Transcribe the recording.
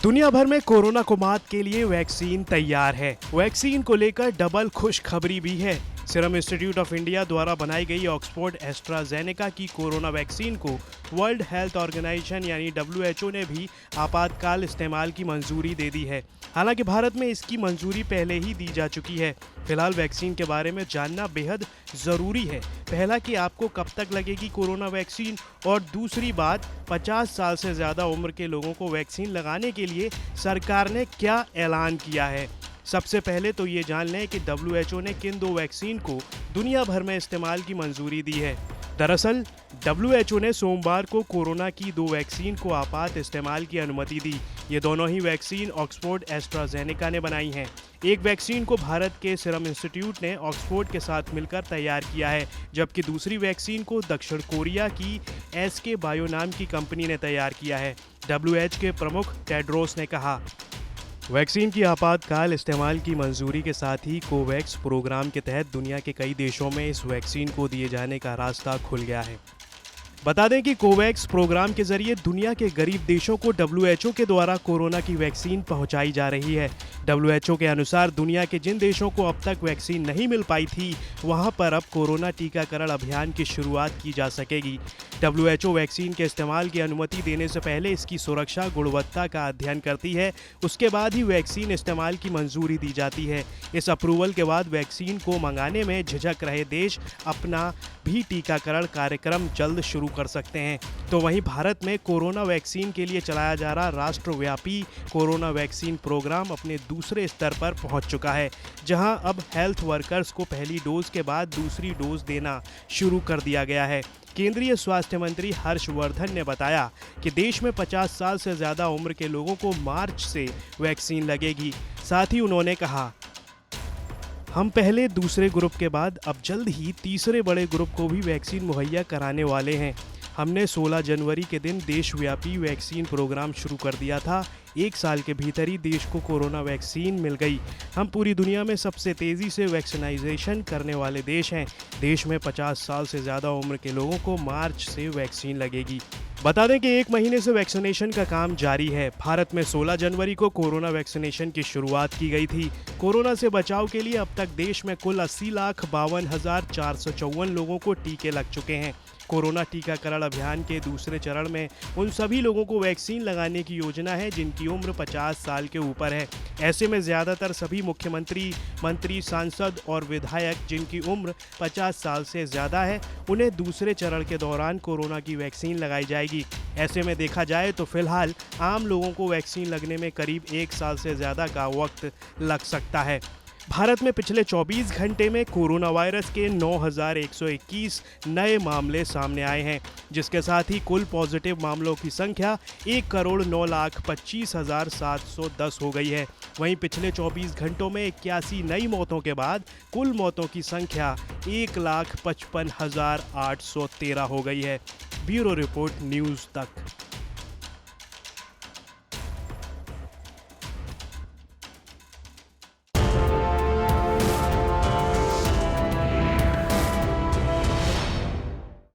दुनिया भर में कोरोना को मात के लिए वैक्सीन तैयार है। वैक्सीन को लेकर डबल खुशखबरी भी है। सीरम इंस्टीट्यूट ऑफ इंडिया द्वारा बनाई गई ऑक्सफोर्ड एस्ट्राजेनेका की कोरोना वैक्सीन को वर्ल्ड हेल्थ ऑर्गेनाइजेशन यानी WHO ने भी आपातकाल इस्तेमाल की मंजूरी दे दी है। हालांकि भारत में इसकी मंजूरी पहले ही दी जा चुकी है। फिलहाल वैक्सीन के बारे में जानना बेहद ज़रूरी है। पहला कि आपको कब तक लगेगी कोरोना वैक्सीन, और दूसरी बात 50 साल से ज़्यादा उम्र के लोगों को वैक्सीन लगाने के लिए सरकार ने क्या ऐलान किया है। सबसे पहले तो ये जान लें कि WHO ने किन दो वैक्सीन को दुनिया भर में इस्तेमाल की मंजूरी दी है। दरअसल WHO ने सोमवार को कोरोना की दो वैक्सीन को आपात इस्तेमाल की अनुमति दी। ये दोनों ही वैक्सीन ऑक्सफोर्ड एस्ट्राजेनेका ने बनाई हैं। एक वैक्सीन को भारत के सीरम इंस्टीट्यूट ने ऑक्सफोर्ड के साथ मिलकर तैयार किया है, जबकि दूसरी वैक्सीन को दक्षिण कोरिया की SK बायो नाम की कंपनी ने तैयार किया है। WHO के प्रमुख टेड्रोस ने कहा, वैक्सीन की आपातकाल इस्तेमाल की मंजूरी के साथ ही कोवैक्स प्रोग्राम के तहत दुनिया के कई देशों में इस वैक्सीन को दिए जाने का रास्ता खुल गया है। बता दें कि कोवैक्स प्रोग्राम के जरिए दुनिया के गरीब देशों को WHO के द्वारा कोरोना की वैक्सीन पहुंचाई जा रही है। WHO के अनुसार दुनिया के जिन देशों को अब तक वैक्सीन नहीं मिल पाई थी, वहां पर अब कोरोना टीकाकरण अभियान की शुरुआत की जा सकेगी। WHO वैक्सीन के इस्तेमाल की अनुमति देने से पहले इसकी सुरक्षा गुणवत्ता का अध्ययन करती है। उसके बाद ही वैक्सीन इस्तेमाल की मंजूरी दी जाती है। इस अप्रूवल के बाद वैक्सीन को मंगाने में झिझक रहे देश अपना भी टीकाकरण कार्यक्रम जल्द शुरू कर सकते हैं। तो वहीं भारत में कोरोना वैक्सीन के लिए चलाया जा रहा राष्ट्रव्यापी कोरोना वैक्सीन प्रोग्राम अपने दूसरे स्तर पर पहुंच चुका है, जहां अब हेल्थ वर्कर्स को पहली डोज के बाद दूसरी डोज देना शुरू कर दिया गया है। केंद्रीय स्वास्थ्य मंत्री हर्षवर्धन ने बताया कि देश में 50 साल से ज़्यादा उम्र के लोगों को मार्च से वैक्सीन लगेगी। साथ ही उन्होंने कहा, हम पहले दूसरे ग्रुप के बाद अब जल्द ही तीसरे बड़े ग्रुप को भी वैक्सीन मुहैया कराने वाले हैं। हमने 16 जनवरी के दिन देशव्यापी वैक्सीन प्रोग्राम शुरू कर दिया था। 1 साल के भीतर ही देश को कोरोना वैक्सीन मिल गई। हम पूरी दुनिया में सबसे तेज़ी से वैक्सीनाइजेशन करने वाले देश हैं। देश में 50 साल से ज़्यादा उम्र के लोगों को मार्च से वैक्सीन लगेगी। बता दें कि 1 महीने से वैक्सीनेशन का काम जारी है। भारत में 16 जनवरी को कोरोना वैक्सीनेशन की शुरुआत की गई थी। कोरोना से बचाव के लिए अब तक देश में कुल 80,52,454 लोगों को टीके लग चुके हैं। कोरोना टीकाकरण अभियान के दूसरे चरण में उन सभी लोगों को वैक्सीन लगाने की योजना है जिनकी उम्र 50 साल के ऊपर है। ऐसे में ज़्यादातर सभी मुख्यमंत्री, मंत्री, सांसद और विधायक जिनकी उम्र 50 साल से ज़्यादा है, उन्हें दूसरे चरण के दौरान कोरोना की वैक्सीन लगाई जाएगी। ऐसे में देखा जाए तो फिलहाल आम लोगों को वैक्सीन लगने में करीब 1 साल से ज़्यादा का वक्त लग सकता है। भारत में पिछले 24 घंटे में कोरोना वायरस के 9,121 नए मामले सामने आए हैं, जिसके साथ ही कुल पॉजिटिव मामलों की संख्या 1,09,25,710 हो गई है। वहीं पिछले 24 घंटों में 81 नई मौतों के बाद कुल मौतों की संख्या 1,55,813 हो गई है। ब्यूरो रिपोर्ट न्यूज़ तक।